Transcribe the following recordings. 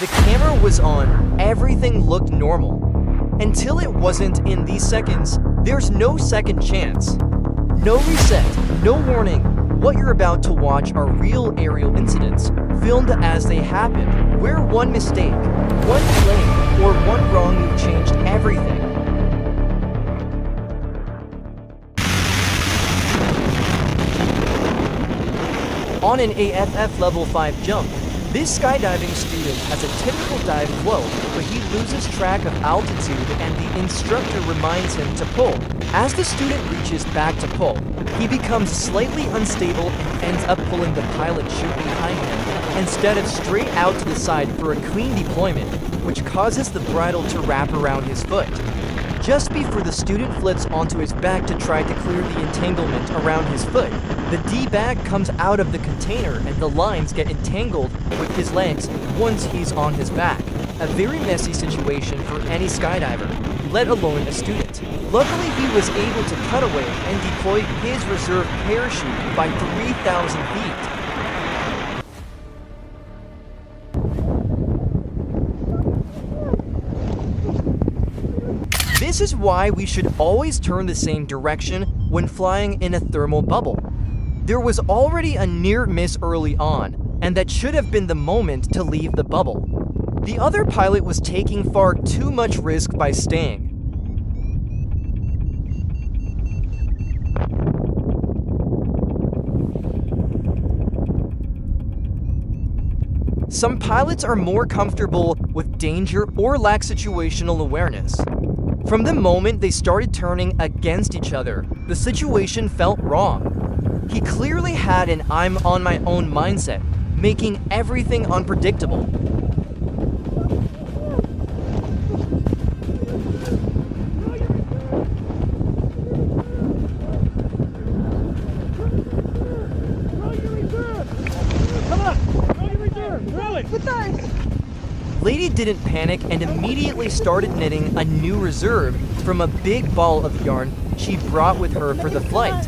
The camera was on, everything looked normal. Until it wasn't. In these seconds, there's no second chance. No reset, no warning. What you're about to watch are real aerial incidents, filmed as they happen, where one mistake, one plane, or one wrong move changed everything. On an AFF Level 5 jump, this skydiving student has a typical dive flow, but he loses track of altitude and the instructor reminds him to pull. As the student reaches back to pull, he becomes slightly unstable and ends up pulling the pilot chute behind him instead of straight out to the side for a clean deployment, which causes the bridle to wrap around his foot. Just before the student flips onto his back to try to clear the entanglement around his foot, the D-bag comes out of the container and the lines get entangled with his legs once he's on his back. A very messy situation for any skydiver, let alone a student. Luckily, he was able to cut away and deploy his reserve parachute by 3,000 feet. This is why we should always turn the same direction when flying in a thermal bubble. There was already a near miss early on, and that should have been the moment to leave the bubble. The other pilot was taking far too much risk by staying. Some pilots are more comfortable with danger or lack situational awareness. From the moment they started turning against each other, the situation felt wrong. He clearly had an I'm on my own mindset, making everything unpredictable. Lady didn't panic and immediately started knitting a new reserve from a big ball of yarn she brought with her for the flight.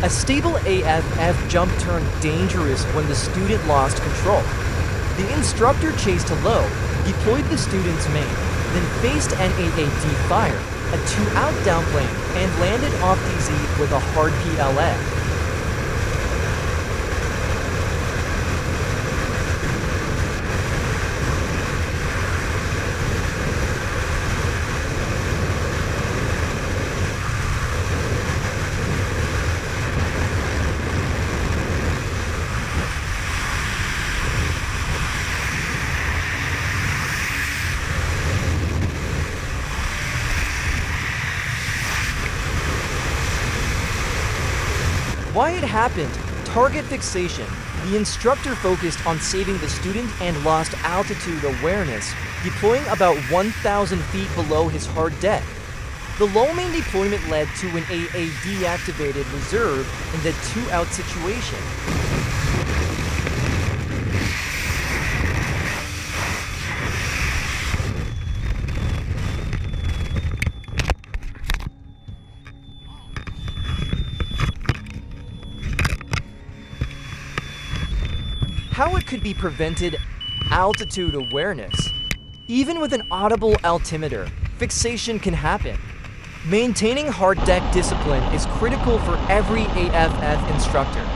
A stable AFF jump turned dangerous when the student lost control. The instructor chased low, deployed the student's main, then faced an AAD fire, a 2-out downplane, and landed off DZ with a hard PLF. Why it happened? Target fixation. The instructor focused on saving the student and lost altitude awareness, deploying about 1,000 feet below his hard deck. The low main deployment led to an AAD-activated reserve in the 2-out situation. how it could be prevented: altitude awareness. Even with an audible altimeter, fixation can happen. Maintaining hard deck discipline is critical for every AFF instructor.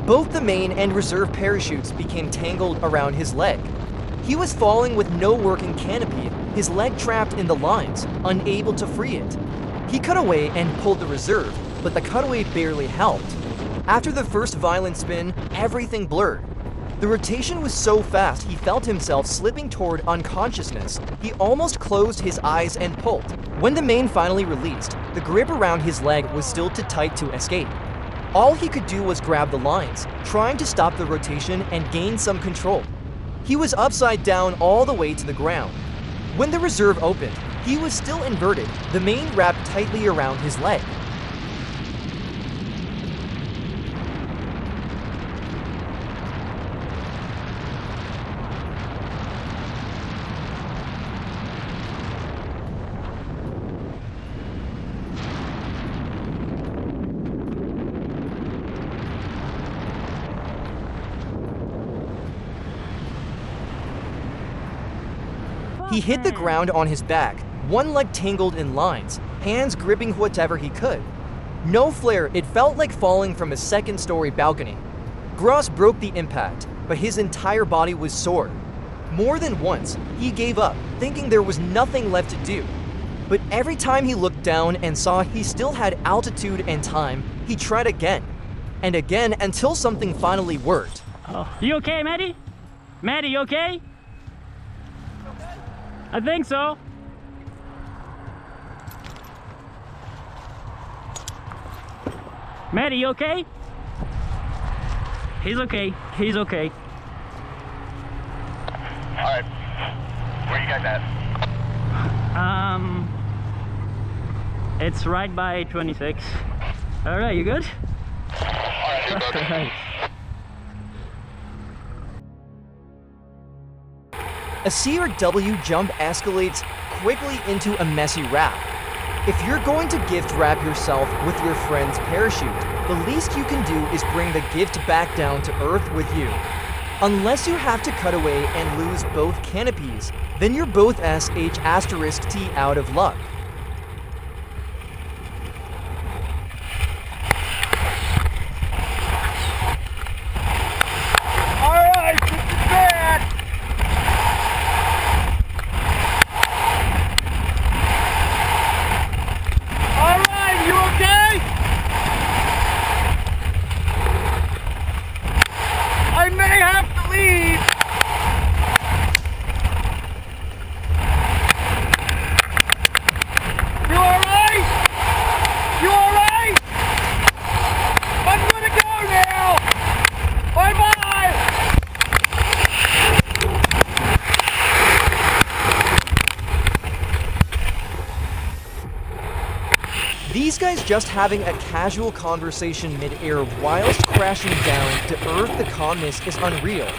Both the main and reserve parachutes became tangled around his leg. He was falling with no working canopy, his leg trapped in the lines, unable to free it. He cut away and pulled the reserve, but the cutaway barely helped. After the first violent spin, everything blurred. The rotation was so fast he felt himself slipping toward unconsciousness. He almost closed his eyes and pulled. When the main finally released, the grip around his leg was still too tight to escape. All he could do was grab the lines, trying to stop the rotation and gain some control. He was upside down all the way to the ground. When the reserve opened, he was still inverted, the main wrapped tightly around his leg. He hit the ground on his back, one leg tangled in lines, hands gripping whatever he could. No flare, it felt like falling from a second-story balcony. Gross broke the impact, but his entire body was sore. More than once, he gave up, thinking there was nothing left to do. But every time he looked down and saw he still had altitude and time, he tried again and again until something finally worked. Oh, you okay, Maddie? Maddie, you okay? I think so. Maddie, you okay? He's okay. He's okay. Alright. Where you guys at? It's right by 26. Alright, you good? Alright, good, bud. Alright. A C or W jump escalates quickly into a messy wrap. If you're going to gift wrap yourself with your friend's parachute, the least you can do is bring the gift back down to earth with you. Unless you have to cut away and lose both canopies, then you're both SH*T out of luck. Alright, this is bad! Alright, you okay? I may have to leave! You alright? You alright? I'm gonna go now! Bye-bye! These guys just having a casual conversation mid-air whilst crashing down to earth. The calmness is unreal.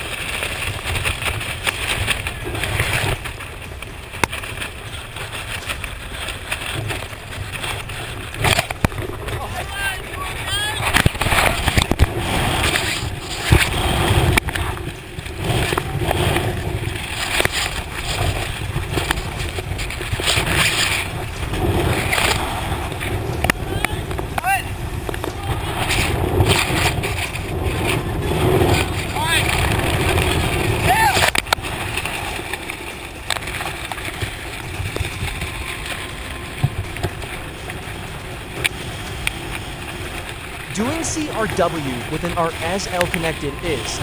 Doing CRW with an RSL connected is,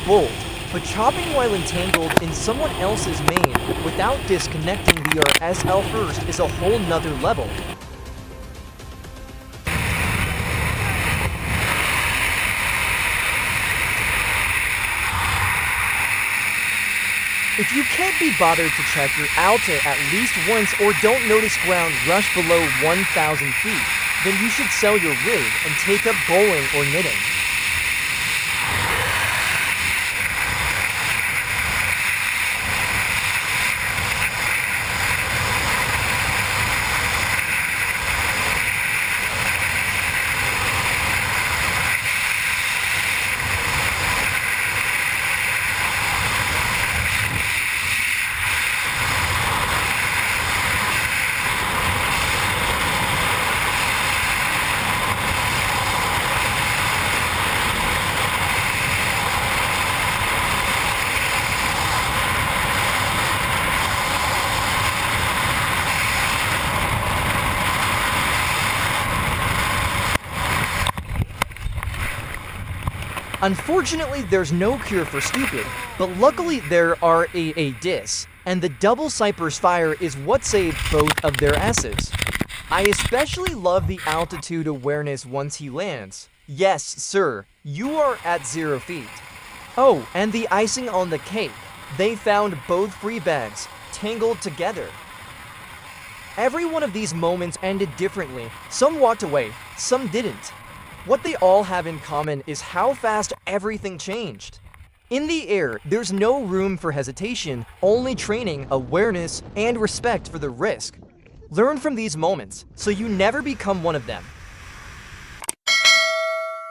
bold. but chopping while entangled in someone else's mane without disconnecting the RSL first is a whole nother level. If you can't be bothered to check your alta at least once or don't notice ground rush below 1,000 feet, then you should sell your rig and take up bowling or knitting. Unfortunately, there's no cure for stupid, but luckily there are AA dis, and the double Cypress fire is what saved both of their asses. I especially love the altitude awareness once he lands. Yes, sir, you are at 0 feet. Oh, and the icing on the cake. They found both free bags, tangled together. Every one of these moments ended differently. Some walked away, some didn't. What they all have in common is how fast everything changed. In the air, there's no room for hesitation, only training, awareness, and respect for the risk. Learn from these moments, so you never become one of them.